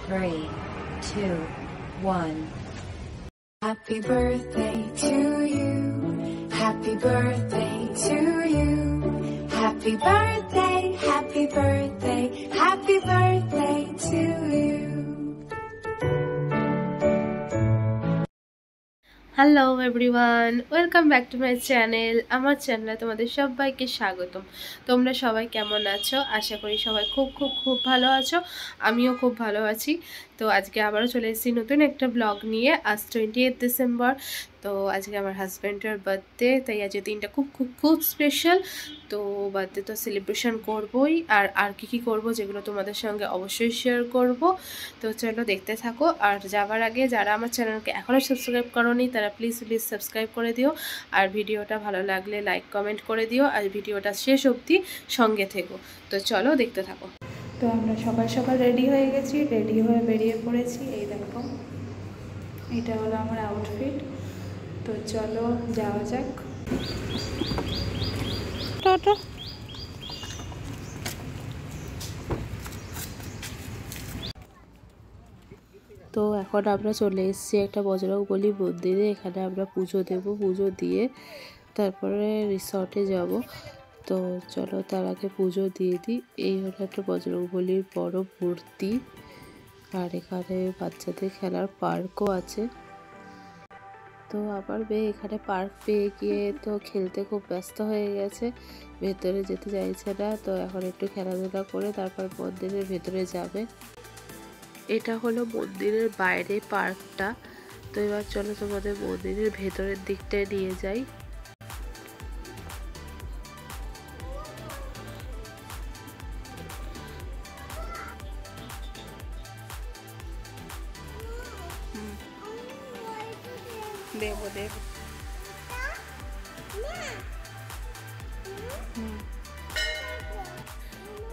3, 2, 1. Happy birthday to you. Happy birthday to you. Happy birthday, happy birthday, happy birthday to you. Hello everyone, welcome back to my channel. আমার চ্যানেলে তোমাদের সবাইকে স্বাগতম। তোমরা সবাই কেমন আছো? আশা করি সবাই খুব খুব খুব ভালো আছো। আমিও খুব ভালো আছি। তো আজকে আবারও চলে এসেছি নতুন একটা ব্লগ নিয়ে। আজ 28 ডিসেম্বর। তো আজকে আমার হাজব্যান্ডের বার্থডে, তাই আজকে দিনটা খুব খুব খুব স্পেশাল। তো বার্থডে তো সেলিব্রেশন করবোই, আর কী করবো যেগুলো তোমাদের সঙ্গে অবশ্যই শেয়ার করব। তো চলো দেখতে থাকো। আর যাওয়ার আগে যারা আমার চ্যানেলকে এখনও সাবস্ক্রাইব করোনি তারা প্লিজ সাবস্ক্রাইব করে দিও। আর ভিডিওটা ভালো লাগলে লাইক কমেন্ট করে দিও। আর ভিডিওটা শেষ অবধি সঙ্গে থেকো। তো চলো দেখতে থাকো। তো আমরা সকাল সকাল রেডি হয়ে গেছি, রেডি হয়ে বেরিয়ে পড়েছি। এই দেখো, এটা হলো আমার আউটফিট। তো চলো যাওয়া যাক। টোটো তো এখন আমরা চলে এসেছি একটা বজরংবলী মন্দিরে। এখানে আমরা পুজো দেব, পুজো দিয়ে তারপরে রিসর্টে যাব। তো চলো তার আগে পুজো দিয়ে দিই। এই হলো একটা বজরংবলীর বড় মূর্তি। আর এখানে বাচ্চাদের খেলার পার্কও আছে। তো আমার মেয়ে এখানে পার্ক পেয়ে গিয়ে তো খেলতে খুব ব্যস্ত হয়ে গেছে, ভেতরে যেতে চাইছে না। তো এখন একটু খেলাধুলা করে তারপর মন্দিরের ভেতরে যাবে। এটা হলো মন্দিরের বাইরে পার্কটা। তো এবার চলো তোমাদের মন্দিরের ভেতরের দিকটায় নিয়ে যাই। দেব দেব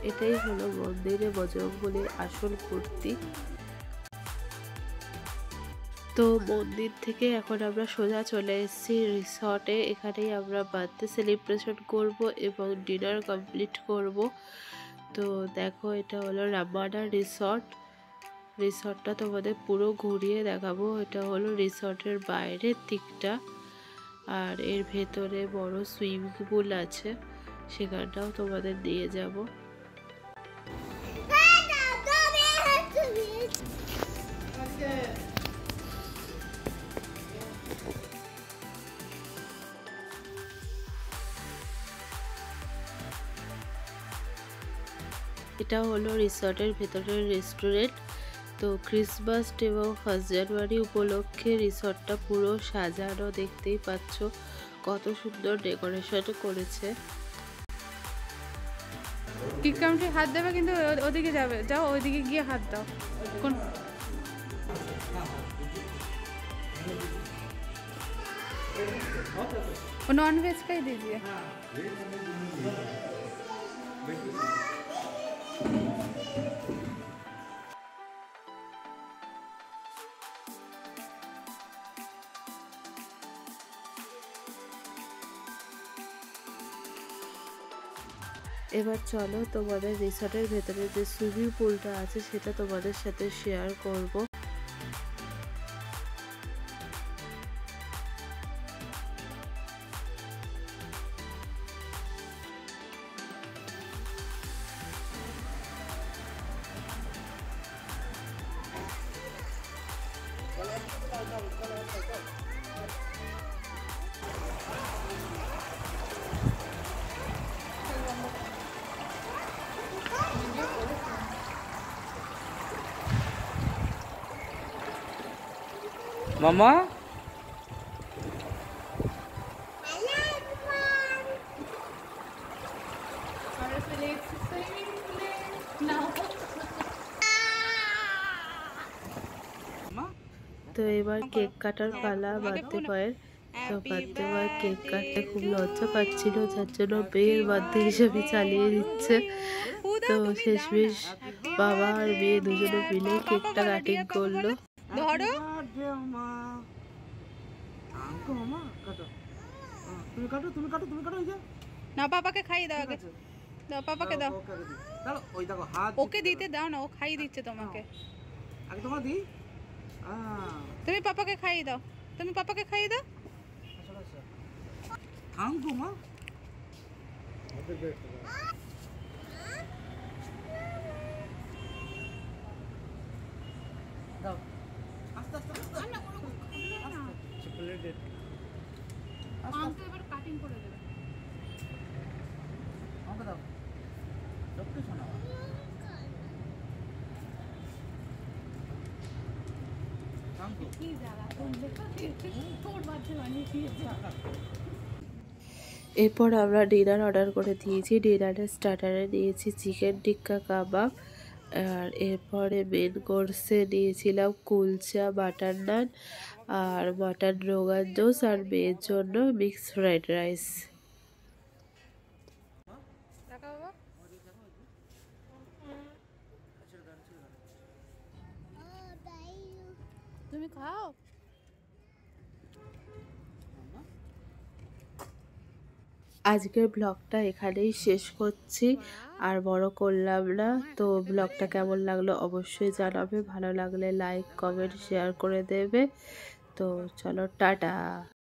এটাই হলো মন্দিরে বজরংবলীর আসল মূর্তি। তো মন্দির থেকে এখন আমরা সোজা চলে এসেছি রিসর্টে। এখানেই আমরা বার্থডে সেলিব্রেশন করব এবং ডিনার কমপ্লিট করব। তো দেখো, এটা হলো রামাডা রিসর্ট। রিসর্টটা তোমাদের পুরো ঘুরিয়ে দেখাবো। এটা হলো রিসর্টের বাইরের দিকটা। আর এর ভেতরে বড় সুইমিং পুল আছে, সেখানটাও তোমাদের নিয়ে যাব। এটা হলো রিসর্টের ভেতরের রেস্টুরেন্ট। তো ক্রিসমাস এবং 1 জানুয়ারি উপলক্ষে রিসর্টটা পুরো সাজানো, দেখতেই পাচ্ছ কত সুন্দর ডেকোরেশন করেছে। কেক কাউন্টে হাত দেবে, কিন্তু ওদিকে যাবে, যাও ওইদিকে গিয়ে হাত দাও। কোন नॉन वेज का ही दीजिए। এবার চলো তোমাদের রিসর্টের ভেতরে যে সুইমিং পুলটা আছে সেটা তোমাদের সাথে শেয়ার করব। মামা তো এবার কেক কাটার পালা বার্থডে বয়ের। তো বার্থডে বয় কেক কাটতে খুব লজ্জা পাচ্ছিল, যার জন্য মেয়ের বার্থডে হিসেবে চালিয়ে দিচ্ছে। তো শেষমেশ বাবা আর মেয়ে দুজনে মিলে কেকটা কাটিং করলো। ধরো, তুমি কাটো তুমি কাটো তুমি কাটো। না পাপাকে খাইয়ে দাও আগে, দাও পাপাকে দাও। ওই দেখো হাত ওকে দিতে দাও না, ও খাইয়ে দিচ্ছে তোমাকে। আগে তোমার দিই তুমি পাপাকে খাইয়ে দাও, তুমি পাপাকে খাইয়ে দাও। থাম গো মা। দাও আস্তে আস্তে আস্তে চকলেট আমটা এবার কাটিং করে দেবে। আমাকে দাও লক্ষ্মী শোনা থাম গো কি জায়গা তোর বাচ্চা বানিয়ে দিয়েছে। এরপর আমরা ডিনার অর্ডার করে দিয়েছি। ডিনারের স্টার্টারে নিয়েছি চিকেন টিক্কা কাবাব, আর এরপরে মেন কোর্সে নিয়েছিলাম কুলচা, বাটার নান আর মাটন রোগান জোস, আর মেয়ের জন্য মিক্সড ফ্রাইড রাইস। দেখা বাবা তুমি খাও। আজকের ব্লগটা এখানেই শেষ করছি, আর বড় করলাম না। তো ব্লগটা কেমন লাগলো অবশ্যই জানাবে, ভালো লাগলে লাইক কমেন্ট শেয়ার করে দেবে। তো চলো টাটা।